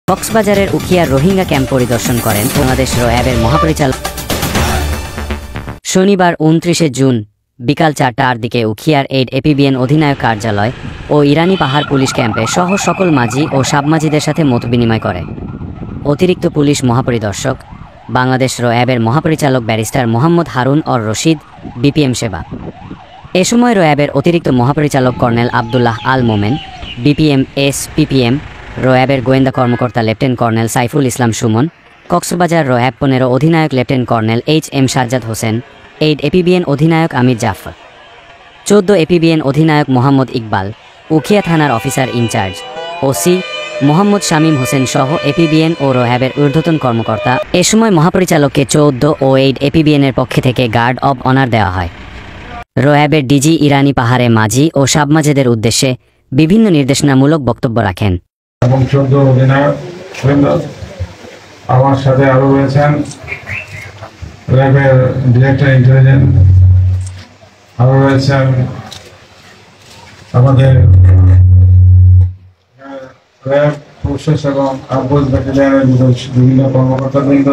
কক্সবাজারের উখিয়ার রোহিঙ্গা ক্যাম্প পরিদর্শন করেন বাংলাদেশ র্যাবের মহাপরিচালক। শনিবার ২৯ জুন বিকাল ৪টার দিকে উখিয়ার এইড এপিবিএন অধিনায়ক কার্যালয় ও ইরানি পাহাড় পুলিশ ক্যাম্পে সহ সকল মাঝি ও সাবমাঝিদের সাথে মত বিনিময় করে অতিরিক্ত পুলিশ মহাপরিদর্শক বাংলাদেশ র্যাবের মহাপরিচালক barrister Mohammad Harun or Rashid BPM সেবা। এ সময় র্যাবের অতিরিক্ত মহাপরিচালক কর্নেল আবদুল্লাহ আল মোমেন বিপিএম পিপিএম, র্যাবের গোয়েন্দা কর্মকর্তা lieutenant colonel Saiful Islam Suman, Cox's Bazar RAB ১৫ অধিনায়ক lieutenant colonel HM. Sajjad Hossain, aid APBN অধিনায়ক আমির জাফর, ১৪ এপিবিএন অধিনায়ক মোহাম্মদ ইকবাল, উখিয়া থানার officer in charge OC Mohammad Shamim Hossain সহ এপিবিএন ও র্যাবের ঊর্ধ্বতন কর্মকর্তা। এ সময় মহাপরিচালককে ১৪ ও এইড এপিবিএনের পক্ষ থেকে গার্ড অব অনার দেওয়া হয়। র্যাবের ডিজি ইরানি পাহাড়ে মাঝি ও সাবমাঝিদের উদ্দেশ্যে বিভিন্ন নির্দেশনামূলক বক্তব্য রাখেন। এবং ১৪ অধিনায়ক আমার সাথে আরো রয়েছেন র্যাবের ডিরেক্টর ইন্টেলিজেন্স, আরো রয়েছেন আমাদের র্যাব প্রশাসন এবং আবহাওয়া ব্যাটালিয়নের বিভিন্ন কর্মকর্তাবৃন্দ।